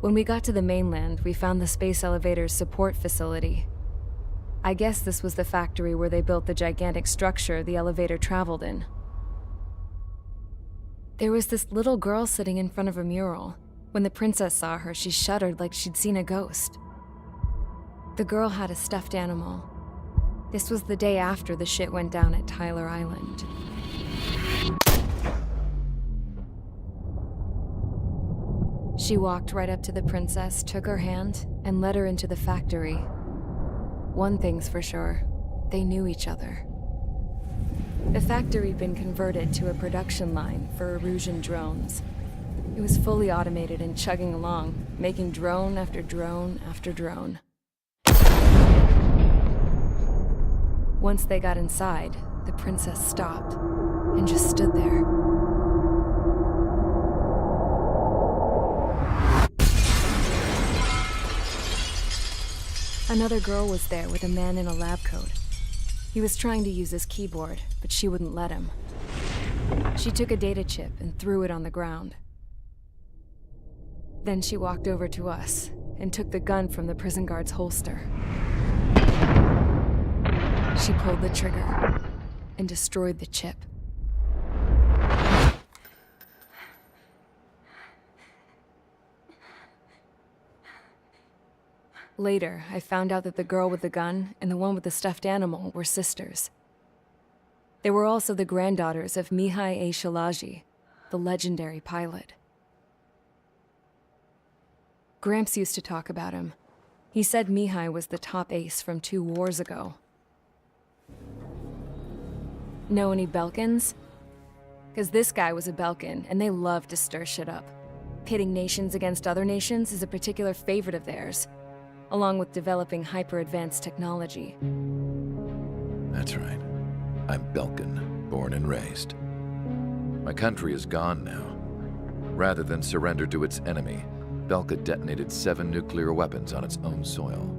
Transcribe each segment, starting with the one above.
When we got to the mainland, we found the space elevator's support facility. I guess this was the factory where they built the gigantic structure the elevator traveled in. There was this little girl sitting in front of a mural. When the princess saw her, she shuddered like she'd seen a ghost. The girl had a stuffed animal. This was the day after the shit went down at Tyler Island. She walked right up to the princess, took her hand, and led her into the factory. One thing's for sure, they knew each other. The factory had been converted to a production line for Erusian drones. It was fully automated and chugging along, making drone after drone after drone. Once they got inside, the princess stopped and just stood there. Another girl was there with a man in a lab coat. He was trying to use his keyboard, but she wouldn't let him. She took a data chip and threw it on the ground. Then she walked over to us and took the gun from the prison guard's holster. She pulled the trigger and destroyed the chip. Later, I found out that the girl with the gun and the one with the stuffed animal were sisters. They were also the granddaughters of Mihai A. Shalaji, the legendary pilot. Gramps used to talk about him. He said Mihai was the top ace from 2 wars ago. Know any Belkans? Because this guy was a Belkan, and they love to stir shit up. Pitting nations against other nations is a particular favorite of theirs, along with developing hyper-advanced technology. That's right. I'm Belkan, born and raised. My country is gone now. Rather than surrender to its enemy, Belka detonated 7 nuclear weapons on its own soil.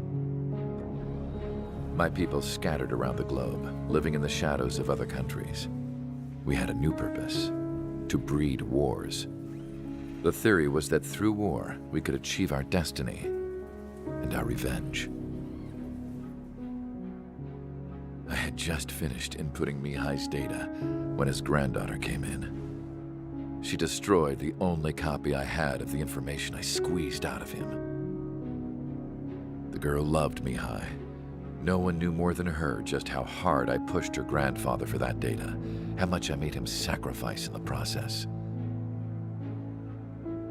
My people scattered around the globe, living in the shadows of other countries. We had a new purpose: to breed wars. The theory was that through war, we could achieve our destiny and our revenge. I had just finished inputting Mihai's data when his granddaughter came in. She destroyed the only copy I had of the information I squeezed out of him. The girl loved Mihai. No one knew more than her just how hard I pushed her grandfather for that data, how much I made him sacrifice in the process.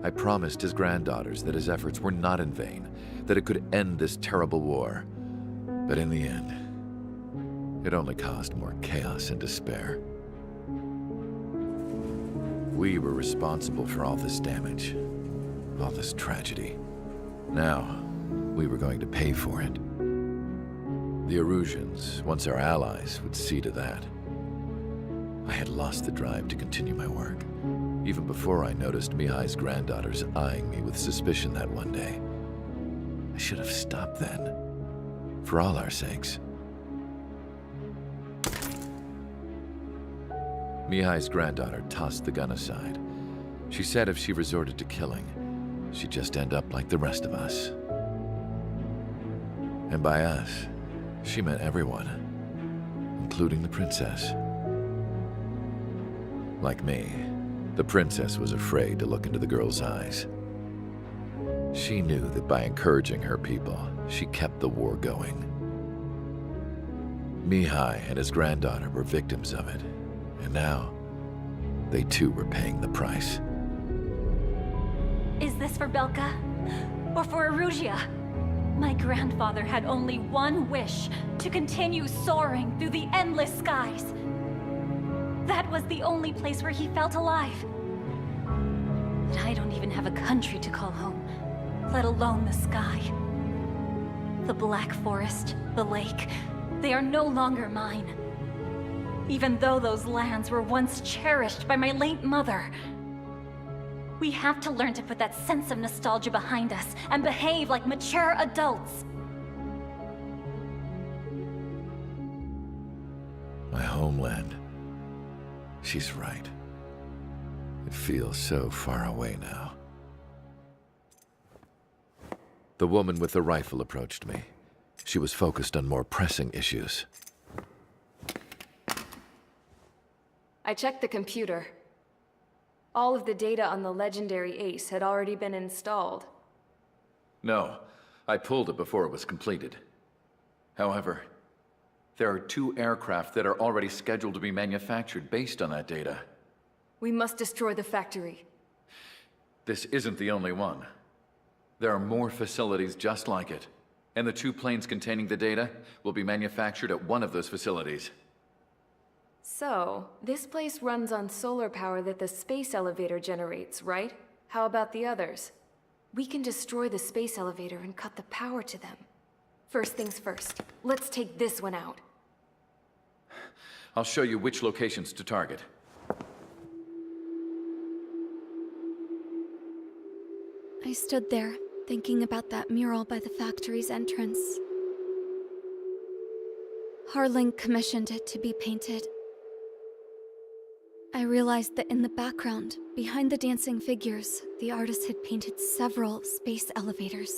I promised his granddaughters that his efforts were not in vain, that it could end this terrible war. But in the end, it only caused more chaos and despair. We were responsible for all this damage, all this tragedy. Now, we were going to pay for it. The Erusians, once our allies, would see to that. I had lost the drive to continue my work, even before I noticed Mihai's granddaughters eyeing me with suspicion that one day. I should have stopped then, for all our sakes. Mihai's granddaughter tossed the gun aside. She said if she resorted to killing, she'd just end up like the rest of us. And by us, she meant everyone, including the princess. Like me, the princess was afraid to look into the girl's eyes. She knew that by encouraging her people, she kept the war going. Mihai and his granddaughter were victims of it, and now, they too were paying the price. Is this for Belka? Or for Erusia? My grandfather had only one wish: to continue soaring through the endless skies. That was the only place where he felt alive. But I don't even have a country to call home, let alone the sky. The Black Forest, the lake, they are no longer mine. Even though those lands were once cherished by my late mother. We have to learn to put that sense of nostalgia behind us and behave like mature adults. My homeland. She's right. It feels so far away now. The woman with the rifle approached me. She was focused on more pressing issues. I checked the computer. All of the data on the legendary Ace had already been installed. No, I pulled it before it was completed. However, there are 2 aircraft that are already scheduled to be manufactured based on that data. We must destroy the factory. This isn't the only one. There are more facilities just like it, and the 2 planes containing the data will be manufactured at one of those facilities. So, this place runs on solar power that the space elevator generates, right? How about the others? We can destroy the space elevator and cut the power to them. First things first, let's take this one out. I'll show you which locations to target. I stood there, thinking about that mural by the factory's entrance. Harling commissioned it to be painted. I realized that in the background, behind the dancing figures, the artist had painted several space elevators.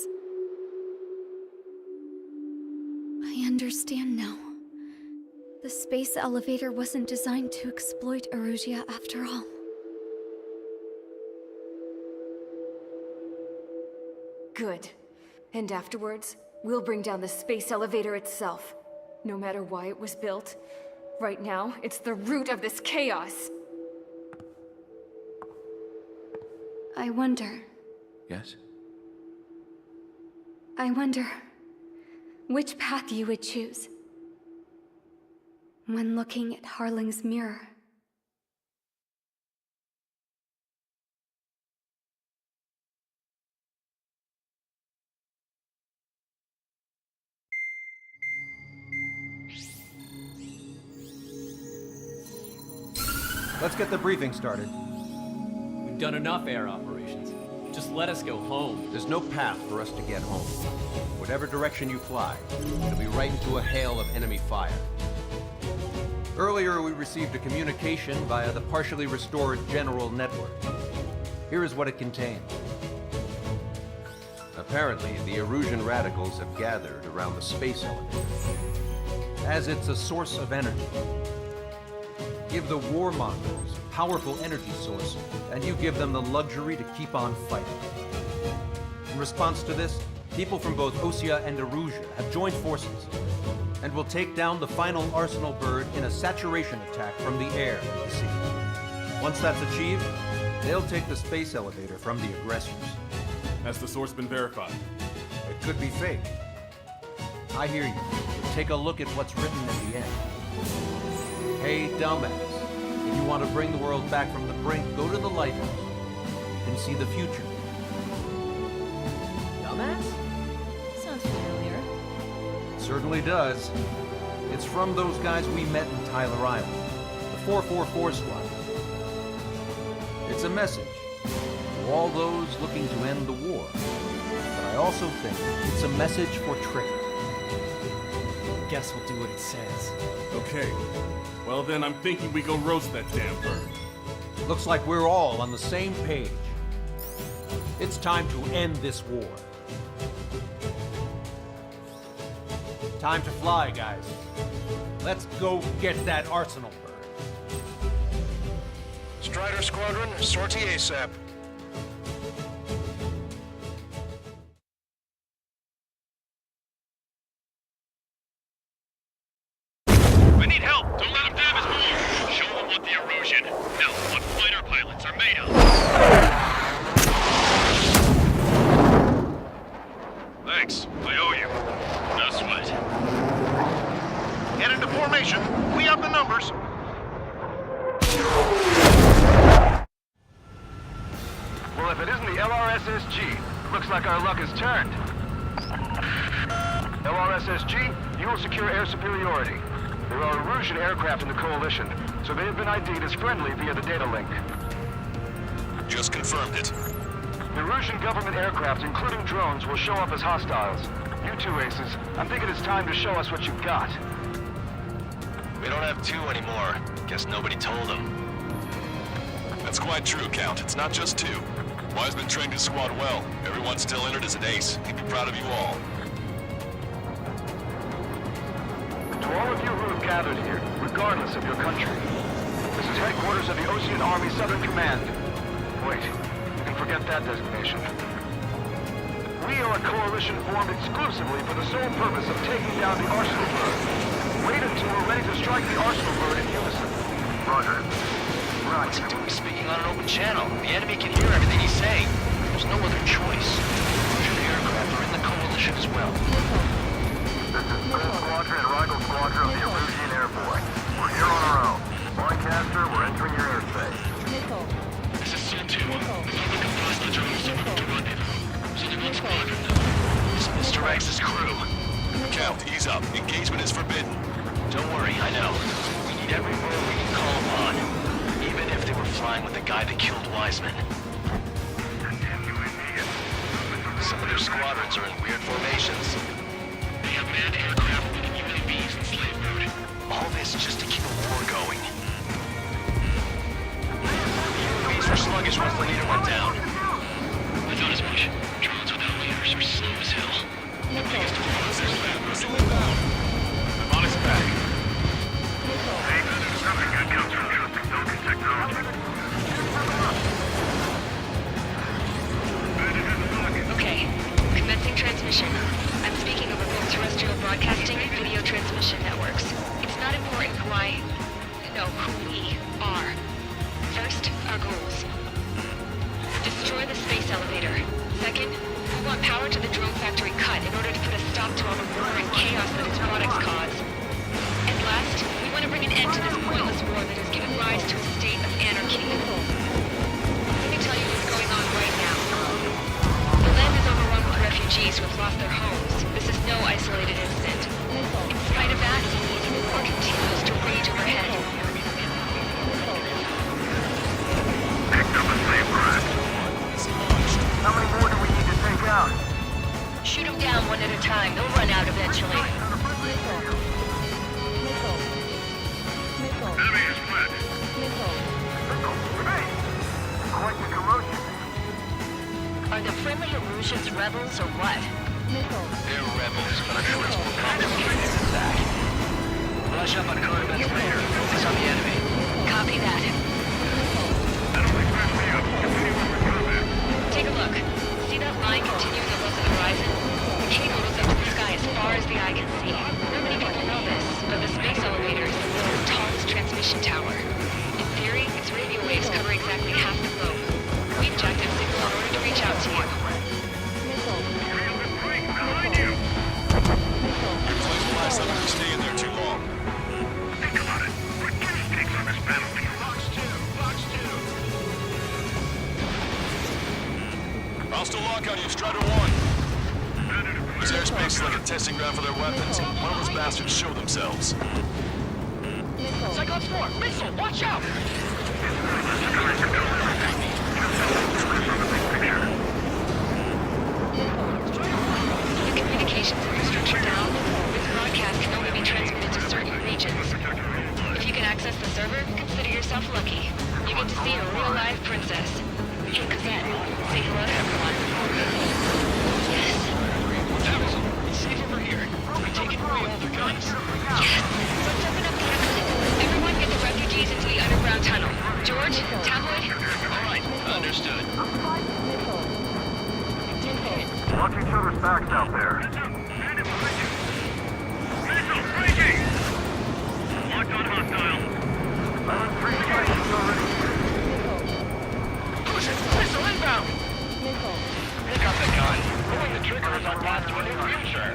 I understand now. The space elevator wasn't designed to exploit Erusia after all. Good. And afterwards, we'll bring down the space elevator itself. No matter why it was built, right now, it's the root of this chaos. I wonder Yes? which path you would choose when looking at Harling's mirror. Let's get the briefing started. We've done enough air operations. Just let us go home. There's no path for us to get home. Whatever direction you fly, it'll be right into a hail of enemy fire. Earlier, we received a communication via the partially restored general network. Here is what it contained. Apparently, the Erusian radicals have gathered around the space elevator, as it's a source of energy. Give the warmongers a powerful energy source, and you give them the luxury to keep on fighting. In response to this, people from both Osea and Erusia have joined forces, and will take down the final Arsenal bird in a saturation attack from the air and the sea. Once that's achieved, they'll take the space elevator from the aggressors. Has the source been verified? It could be fake. I hear you. Take a look at what's written at the end. Hey, dumbass. If you want to bring the world back from the brink, go to the Lighthouse. You can see the future. Dumbass? Sounds familiar. It certainly does. It's from those guys we met in Tyler Island. The 444 Squad. It's a message to all those looking to end the war. But I also think it's a message for Tricker. Guess we'll do what it says. Okay. Well then, I'm thinking we go roast that damn bird. Looks like we're all on the same page. It's time to end this war. Time to fly, guys. Let's go get that Arsenal bird. Strider Squadron, sortie ASAP. We need help! Don't let them damage more! Show them what the Erusian, no, what fighter pilots are made of! Thanks, I owe you. No sweat. Get into formation. We up the numbers. Well, if it isn't the LRSSG, looks like our luck has turned. LRSSG, you will secure air superiority. There are Erusian aircraft in the Coalition, so they have been ID'd as friendly via the data link. Just confirmed it. The Erusian government aircraft, including drones, will show up as hostiles. You two aces, I'm thinking it's time to show us what you've got. We don't have two anymore. Guess nobody told them. That's quite true, Count. It's not just two. Wiseman trained his squad well. Everyone still entered as an ace. He'd be proud of you all. To all of you who have gathered here, regardless of your country, this is headquarters of the Ocean Army Southern Command. Wait, you can forget that designation. We are a coalition formed exclusively for the sole purpose of taking down the Arsenal Bird. Wait until we're ready to strike the Arsenal Bird in unison. Roger. Right. What's he doing speaking on an open channel? The enemy can hear everything he's saying. There's no other choice. Russian aircraft are in the coalition as well. This is Gold Squadron and Rigel Squadron of the Erusian Airborne. We're here on our own. Lancaster, we're entering your airspace. This is Sol-2. Public comprised the drone is over to rendezvous. Sending on squadron. This is Mr. X's crew. Count, ease up. Engagement is forbidden. Don't worry, I know. We need every bird we can call upon. Even if they were flying with the guy that killed Wiseman. Some of their squadrons are in weird formations. They have manned aircraft with UAVs in slave mode. All this just to keep a war going. UAVs were sluggish once the leader went down. I thought as much. Drones without leaders are slow as hell. The biggest one is their lab. Missile inbound. I'm on its back. Hey, something good comes from trusting Falcon technology. Okay, commencing transmission. I'm speaking over both terrestrial broadcasting and video transmission networks. It's not important who we are. First, our goals. Destroy the space elevator. Second, we want power to the drone factory cut in order to put a stop to all the war and chaos that its products cause. And last, we want to bring an end to this pointless war that has given rise to a state of anarchy. Let me tell you what's going on right now. The land is overrun with refugees who have lost their homes. This is no isolated incident. In spite of that, the war continues to rage overhead. Picked up a slave craft. How many more do we need to take out? Shoot them down one at a time. They'll run out eventually. Enemy is split. Hey! Quite the commotion. Are the friendly Erusians rebels or what? They're rebels, but I'm sure it's more complicated than that. Rush up on code events later. Focus on the enemy. Copy that. Take a look. See that line continuing above the horizon? The cable goes up to the sky as far as the eye can see. Not many people know this, but the space elevator is the world's tallest transmission tower. In theory, its radio waves cover exactly half the globe. We've jacked up signal in order to reach out to you. Blast up if you stay in there too long. Think about it. We're guinea pigs on this battlefield. Box 2. I'll still lock on you, Strider 1. This airspace is like a testing ground for their weapons. One of those bastards show themselves. Cyclops 4, missile, watch out! The communications infrastructure down. This broadcast can only be transmitted to certain regions. If you can access the server, consider yourself lucky. You get to see a real-life princess. Hey, Cosette, say hello to everyone. Yes. Allison, it's safe over here. We're taking away all the guns. Yes. Let's open up the exit. Everyone get the refugees into the underground tunnel. George, Tabloid. All right, understood. Watch each other's backs out there. Missile breaking! Locked on hostile. Island 3 stations already. Push it! Missile inbound! Pick up the gun. Pulling the trigger is our path to a new future.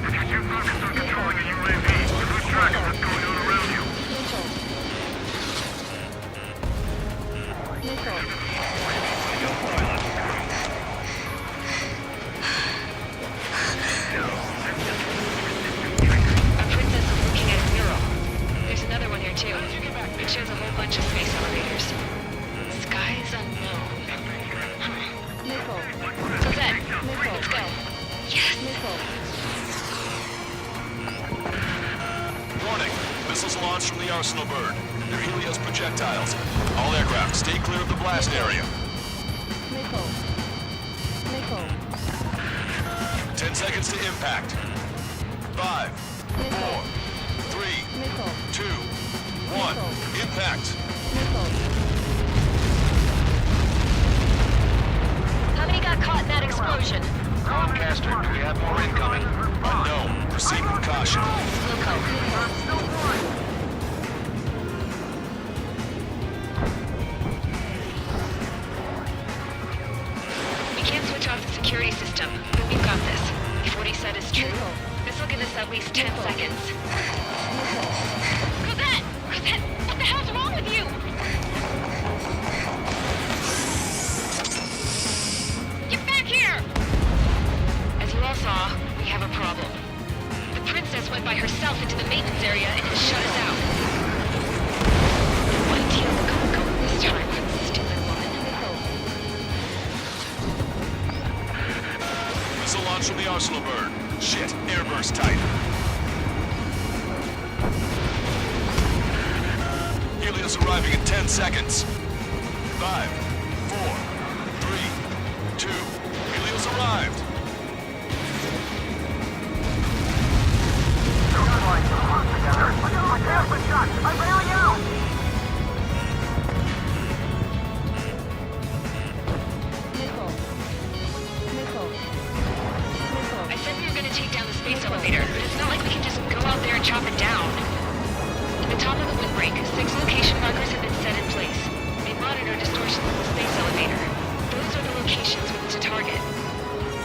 If you're too focused on controlling a UAV, you lose track of what's going on around you. Our princess is looking at a mural. There's another one here too. It shows a whole bunch of space elevators. Skies unknown. Cosette, let's go. Yes! Warning. Missiles launched from the Arsenal Bird. They're Helios projectiles. All aircraft, stay clear of the blast area. 10 seconds to impact. 5, 4, 3, 2, 1. Impact. How many got caught in that explosion? Lancaster, do we have more incoming? Unknown. Proceed with caution. We can't switch off the security system, but we've got this. If what he said is true, this will give us at least 10 seconds. Cosette! Cosette! What the hell's wrong with you? Get back here! As you all saw, we have a problem. The princess went by herself into the maintenance area and has shut us out. What deal the go this time, stupid woman? Missile launch from the arsenal bird. Shit, airburst tight. Helios arriving in 10 seconds. 5, 4, 3, 2. Helios arrived. I said we were going to take down the space elevator, but it's not like we can just go out there and chop it down. At the top of the windbreak, 6 location markers have been set in place. They monitor distortions of the space elevator. Those are the locations we need to target.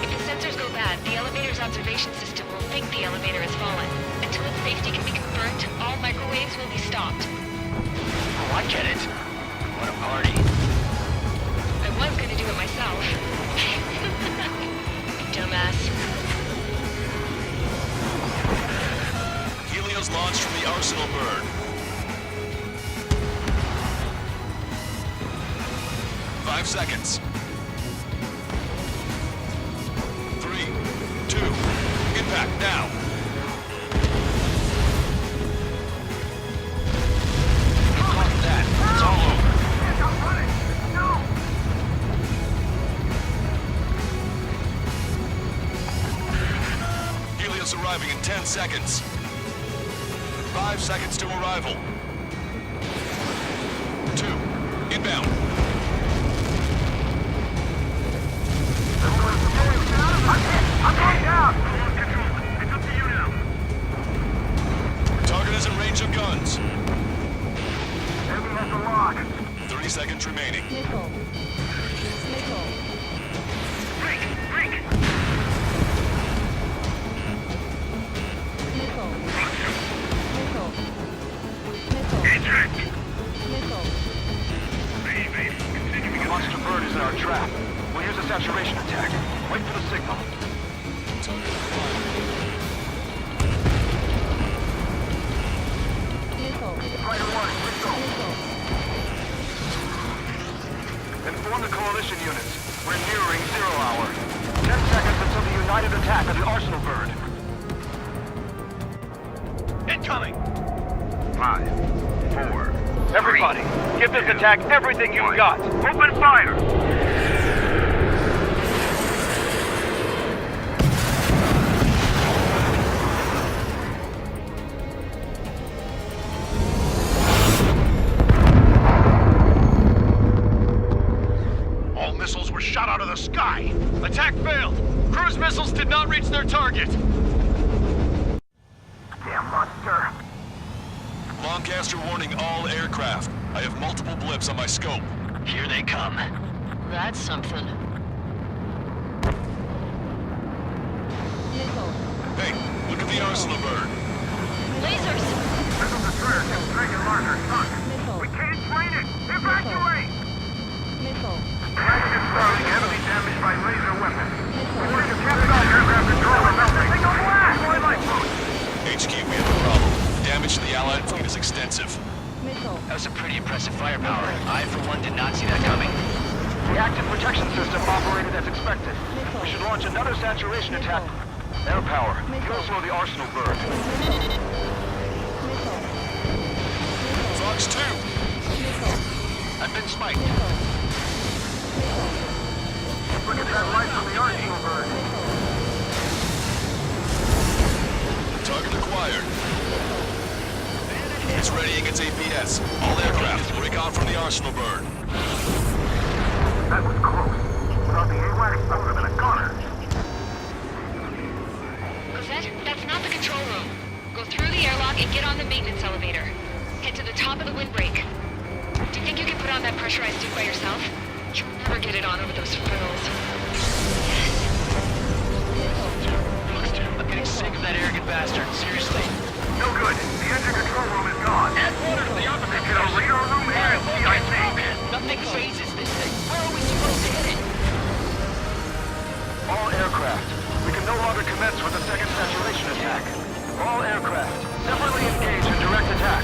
If the sensors go bad, the elevator's observation system will think the elevator has fallen. Until its safety can be confirmed, all microwaves will be stopped. Oh, I get it. What a party. I was going to do it myself. Dumbass. Helios launched from the arsenal bird. 5 seconds. 3, 2, impact now. Fuck that. It's all over. Helios arriving in 10 seconds. 5 seconds to arrival. 2, inbound. I'm going down! It's up to you now. Target is in range of guns. Enemy has the lock. 30 seconds remaining. Break! Break! Eject! Baby, continuing. Monster bird is in our trap. We'll use a saturation attack. Wait for the signal. Fighter 1, let's go. Inform the coalition units. We're nearing 0 hour. 10 seconds until the united attack of the arsenal bird. Incoming! 5, 4. Everybody, give this attack everything you've got. Open fire! All missiles were shot out of the sky. Attack failed. Cruise missiles did not reach their target. Damn monster. Lancaster warning all aircraft. I have multiple blips on my scope. Here they come. That's something. Hey, look at the arsenal bird. Lasers! Missile destroyer kept dragging larger. Sunk. We can't find it. Evacuate! Dragon is starting heavily damaged by laser weapons. Reporting to Captain aircraft control and melting. Signal blast! Deploy lifeboat. HQ, we have a problem. The damage to the Allied fleet is extensive. That was some pretty impressive firepower. I, for one, did not see that coming. The active protection system operated as expected. We should launch another saturation attack. Air power. Go slow the arsenal bird. Frog Marks 2! I've been spiked. Look at that light from the arsenal bird. Target acquired. It's ready against APS. All aircraft, recon from the arsenal bird. That was close. Without the AWACS, I would have been a goner. Cosette, that's not the control room. Go through the airlock and get on the maintenance elevator. Head to the top of the windbreak. Do you think you can put on that pressurized suit by yourself? You'll never get it on over those frills. I'm getting sick of that arrogant bastard. Seriously. No good. The engine control room is gone. Headquarters to the opposite. Get a radar room here at CIC. Nothing phases this thing. Where are we supposed to hit it? All aircraft. We can no longer commence with a second saturation attack. All aircraft, separately engage in direct attack.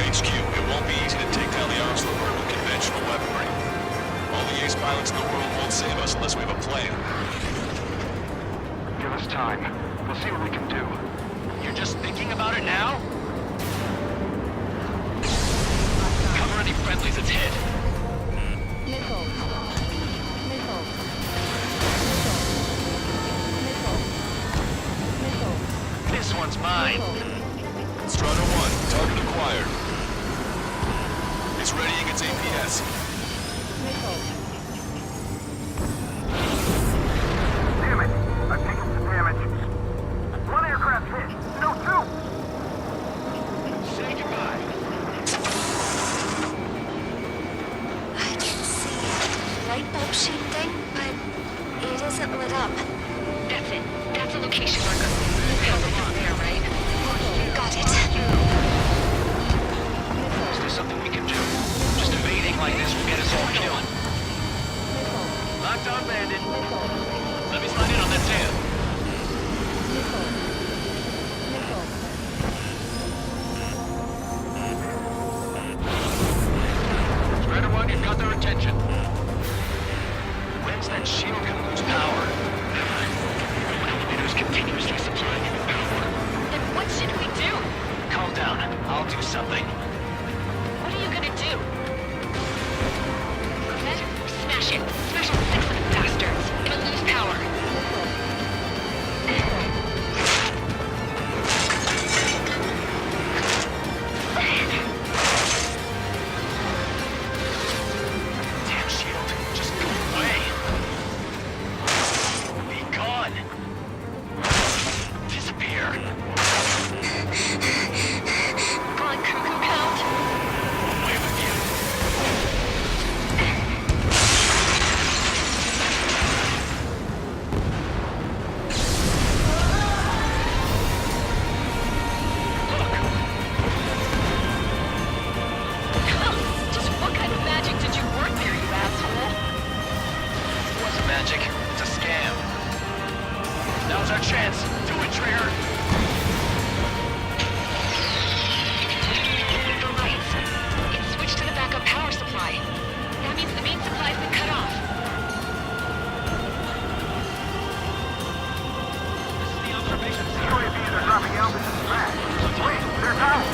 HQ, it won't be easy to take down the arsenal bird with conventional weaponry. All the ace pilots in the world won't save us unless we have a plan. Give us time. We'll see what we can do. You're just thinking about it now? Cover any friendlies it's hit. This one's mine. Strata 1, target acquired. It's ready against APS. Damn it. I've taken some damage. One aircraft hit. No, two. Say goodbye. I can see a light bulb shaped thing, but it isn't lit up. That's it. That's a location marker. Hell, it's up there, right? Got it. Is there something we can do? Just evading like this will get us all killed. Locked on, bandit. Let me slide in on that tail. Strider 1, you've got their attention. When's that shield gonna lose power? Elevator's continuously supplying it with power. Then what should we do? Calm down. I'll do something. What are you gonna do? Cosette, smash it. Smash all 6 of the bastards. It'll lose power. Damn shield. Just go away. Be gone. Disappear. Gone cuckoo count. Away with you. Just what kind of magic did you work there, you asshole? It wasn't magic. It's a scam. Now's our chance. Do it, Trigger. The lights. It's switched to the backup power supply. That means the main supply's been cut off. This is the observation center. UAVs are dropping altitude fast. Wait, they're down.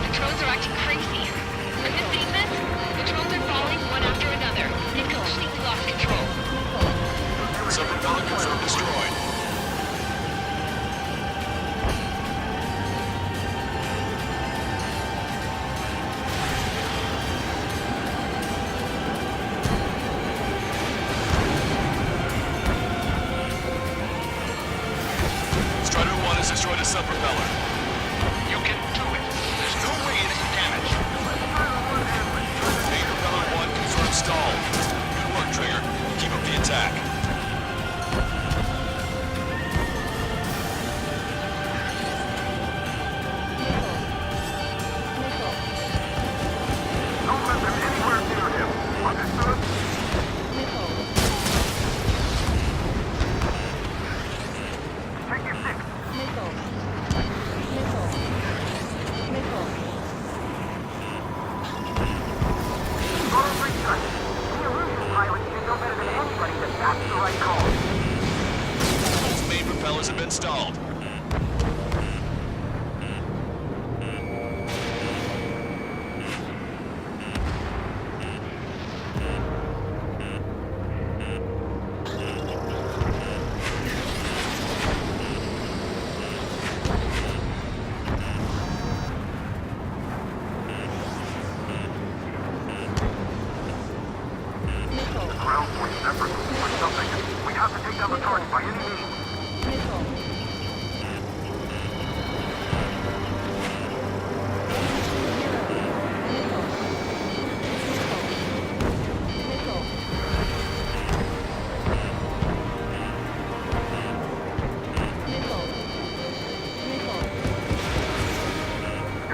The drones are acting crazy. Are you seeing this? The drones are falling one after another. They've completely lost control. Sub-propeller confirmed destroyed. Strider 1 has destroyed a sub-propeller. You can do it. There's no way it isn't damaged.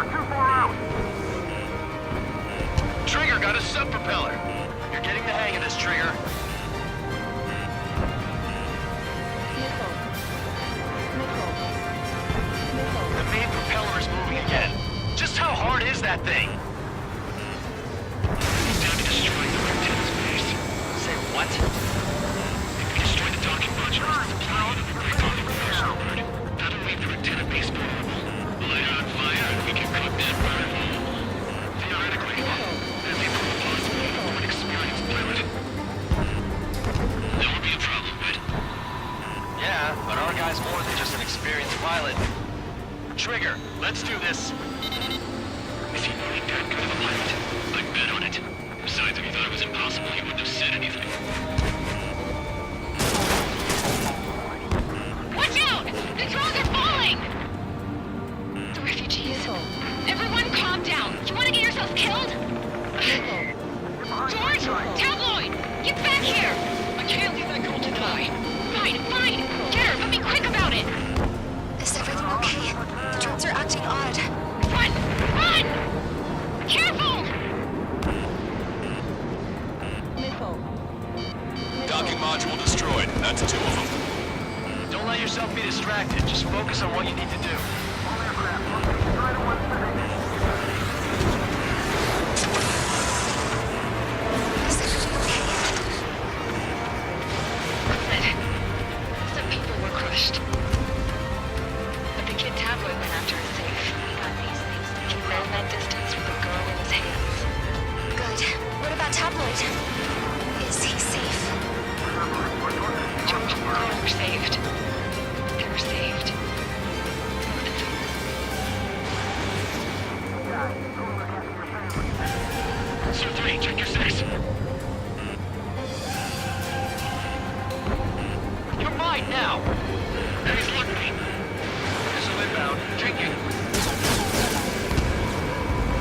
You're too far out. Trigger got a sub-propeller. You're getting the hang of this, Trigger. The main propeller is moving again. Just how hard is that thing? He's down to destroying the reptile space. Say what? If we destroy the docking modules, the plane will break off the reverse orbit. That'll leave the antenna base vulnerable. Light it on fire and we can cook that burn hole. Theoretically, that'd be proof possible for an experienced pilot. That would be a problem, but Yeah, but our guy's more than just an experienced pilot. Trigger, let's do this. is he really that good of a pilot? I'd bet on it. Besides, if he thought it was impossible, he wouldn't have said anything. Watch out! The drones are falling! The refugees. Everyone calm down. You want to get yourselves killed? George! Tabloid! Get back here! I can't leave that girl to die. Fine, fine! Get her, but be quick about it! Is everything okay? The drones are acting odd. Run! Run! Careful! Docking module destroyed. That's 2 of them. Don't let yourself be distracted. Just focus on what you need to do. Is everything okay? Good. Some people were crushed. But the kid Tabloid went after a safe. He ran that distance with a girl in his hands. Good. What about Tabloid? Is he safe? George and the girl were saved. They were saved. Sir 3, check your 6. You're mine now! And he's locked me. Missile inbound. Take it.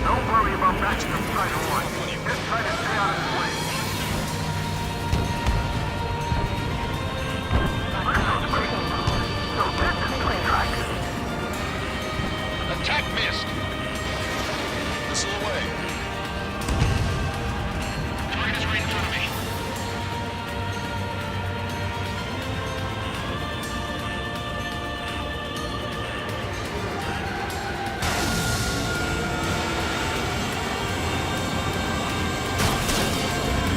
Don't worry about backing up Strider 1. Just try to stay out of his way. So this is twin track. Attack missed. Missile away. Target is right in front of me.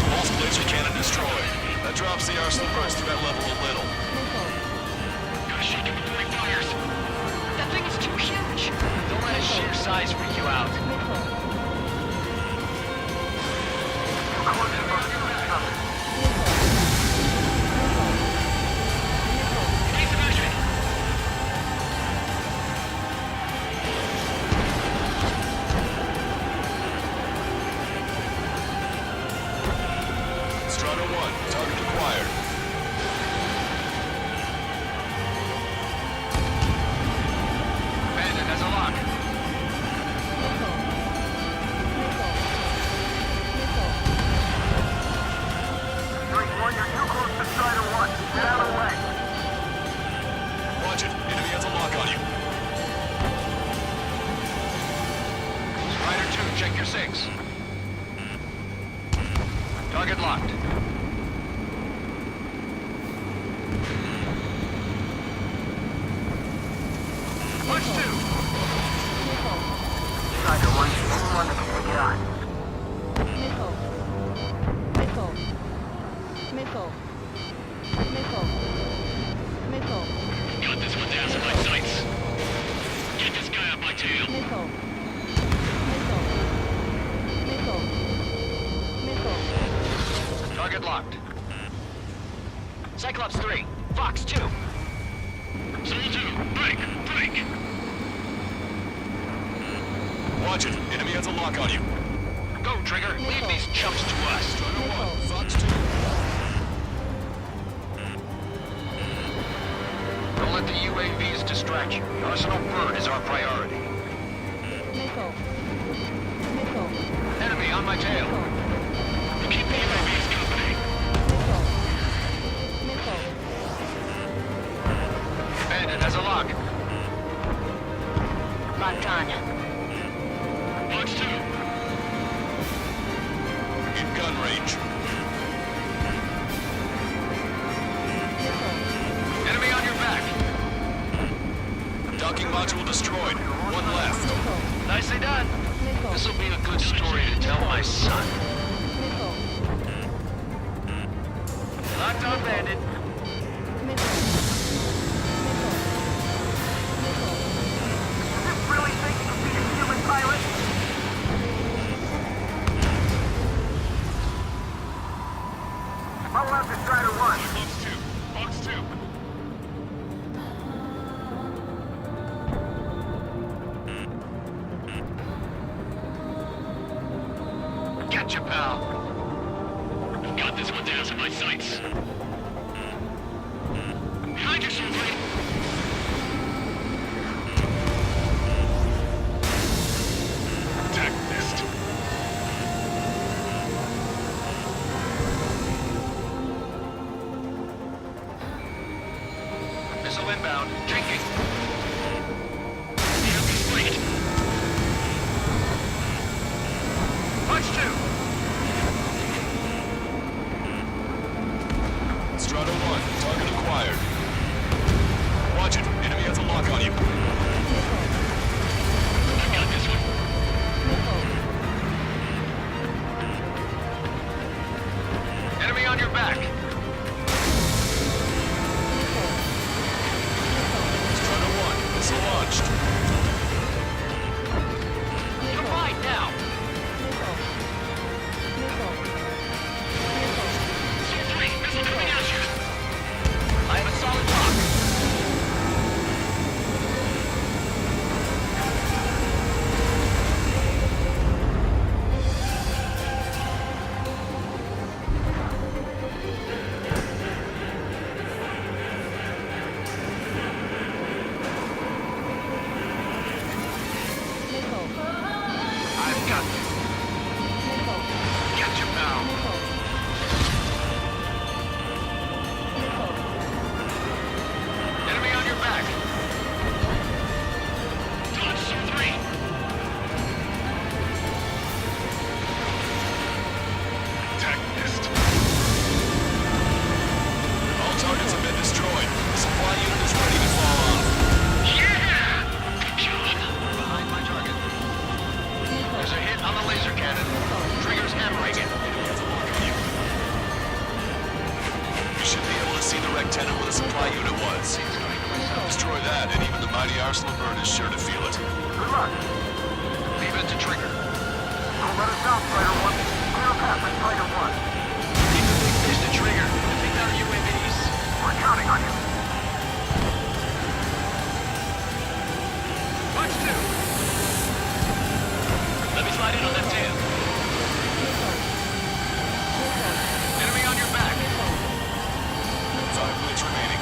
Both laser cannon destroyed. That drops the arsenal burst to that level a little. Gotta shake him before he fires. That thing is too huge. Don't let his sheer size freak you out. Raise the measure. Strider 1, target acquired. Bandit has a lock. Drake 1, you're too close to Strider 1. Get out of the way. Watch it. Enemy has a lock on you. Strider 2, check your 6. Target locked. Push 2. Strider 1, the only one that can take it on. Got this one down to my sights. Get this guy up my tail. Target locked. Cyclops 3, Fox 2. Soul 2, break, break. Watch it. Enemy has a lock on you. Go, Trigger. Leave these chumps to us. Strider 1, Fox 2. Don't let the UAVs distract you. The Arsenal bird is our priority. Enemy on my tail. Keep the UAVs company. Bandit has a lock. Locked on. Watch 2. In gun range. Enemy on your back. Docking module destroyed. One left. Nicely done. This'll be a good story to tell my son. Locked on, Bandit. Really think you can beat a human pilot? I'll have to try to run. Box 2. Gotcha, pal. Got this 1,000 my sights. Behind you, Super. Attack missed. Missile inbound. Taking. Enemy spiked. Punch 2. Strata 1, target acquired. Watch it, enemy has a lock on you. I got this one. Enemy on your back. Strata 1, missile launched. You're mine now. Zone 3, missile coming at you. I have a solid lock. I've got you. Get you, pal. Enemy on your back. Dodge Zone 3. Attack missed. All targets have been destroyed. The supply unit is ready to fall off. Yeah! Good job. Behind my target. There's a hit on the laser cannon. Trigger's hammering it. You should be able to see the rectangle where the supply unit was. Destroy that, and even the mighty Arsenal bird is sure to feel it. Good luck. Leave it to Trigger. Don't let us down, Fighter 1. Clear a path for Fighter 1. Keep the big fish to Trigger. Defeat our UAVs. We're counting on you. Punch 2. Let me slide in on that tail. Enemy on your back. 5 minutes remaining.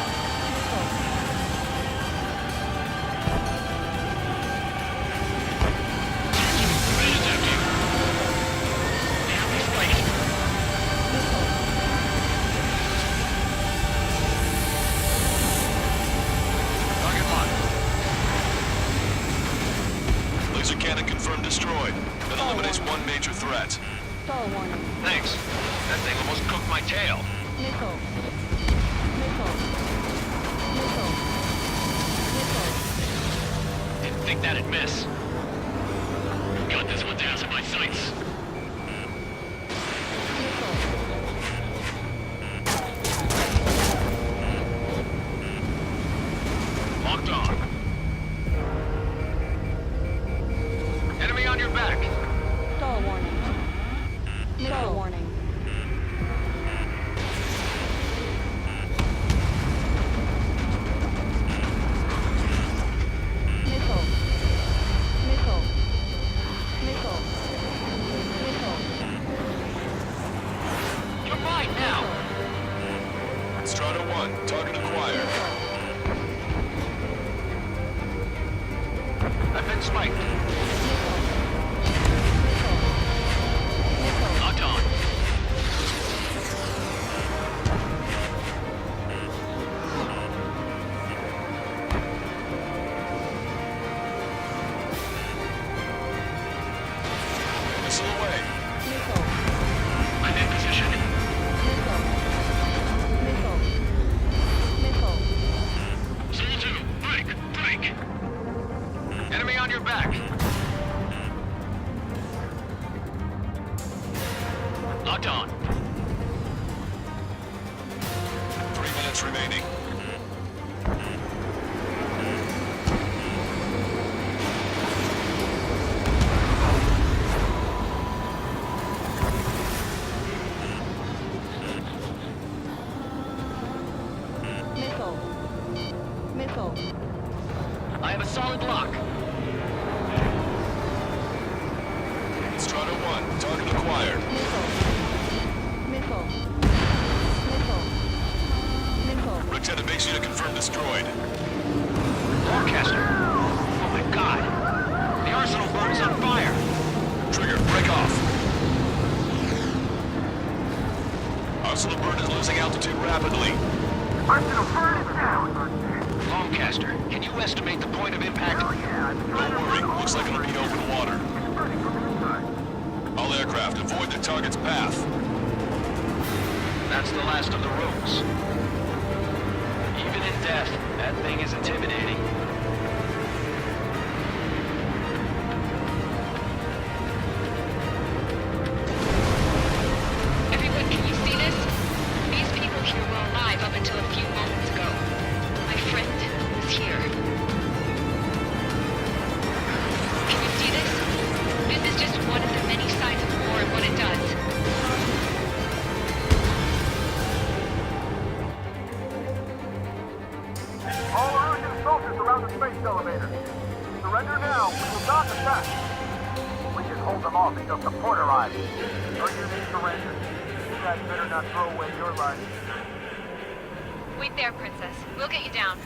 Ready to attack you. Enemy spiked. Target locked. Laser cannon confirmed destroyed. That eliminates one major threat. Thanks. That thing almost cooked my tail. Didn't think that'd miss. Got this 1,000 my sights. Locked on. Enemy on your back. You're mine now. Strata 1, target acquired. I've been spiked. Locked on. Missile away. Missile. I'm in position. Missile. Missile. Missile. Zone 2, break! Enemy on your back. Locked on. 3 minutes remaining. Missile. Missile. I have a solid lock. Strato 1, target acquired. Missile. Missile. Missile. Missile. Lieutenant, makes you to confirm destroyed. Forecaster. Oh my god. The arsenal burn is on fire. Trigger, break off. Arsenal burn is losing altitude rapidly. Arsenal burn is down. Longcaster, can you estimate the point of impact? Don't worry, looks like it'll be open water. All aircraft, avoid the target's path. That's the last of the ropes. Even in death, that thing is intimidating. Everyone, can you see this? These people here were alive up until a few moments ago. My friend was here. Can you see this? This is just one of the many signs of war and what it does. All Erusian soldiers around the space elevator. Surrender now. We will not attack. We can hold them off until support arrives. Your unit surrender. You guys better not throw away your life. Wait there, Princess. We'll get you down.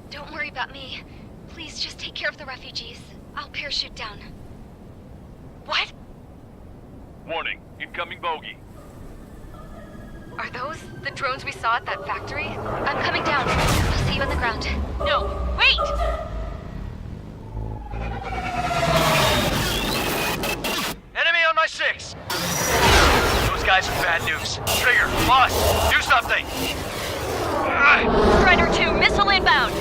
Don't worry about me. Please just take care of the refugees. I'll parachute down. What? Warning, incoming bogey. Are those the drones we saw at that factory? I'm coming down. I'll see you on the ground. No, wait! Enemy on my 6! Those guys are bad news. Trigger, boss, do something! Strider 2, missile inbound!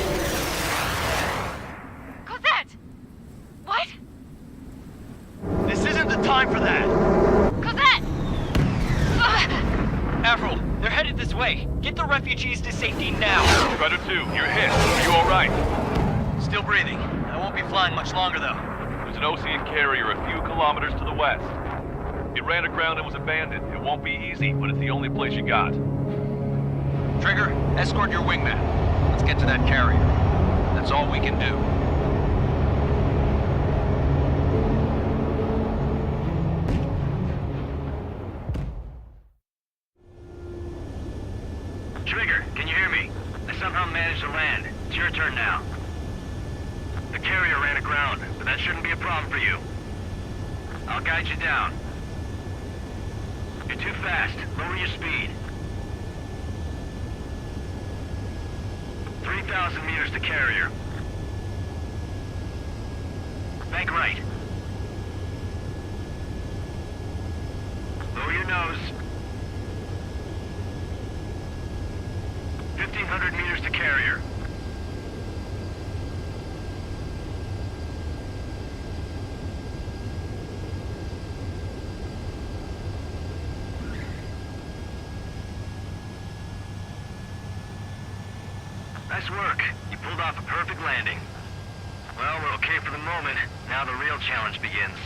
Cosette! What? This isn't the time for that! Cosette! Avril, they're headed this way. Get the refugees to safety now. Strider 2, you're hit. Are you alright? Still breathing. I won't be flying much longer, though. There's an ocean carrier a few kilometers to the west. It ran aground and was abandoned. It won't be easy, but it's the only place you got. Trigger, escort your wingman. Let's get to that carrier. That's all we can do. Trigger, can you hear me? I somehow managed to land. It's your turn now. The carrier ran aground, but that shouldn't be a problem for you. I'll guide you down. You're too fast. Lower your speed. 3,000 meters to carrier. Bank right. Lower your nose. 1,500 meters to carrier. Nice work. You pulled off a perfect landing. Well, we're okay for the moment. Now the real challenge begins.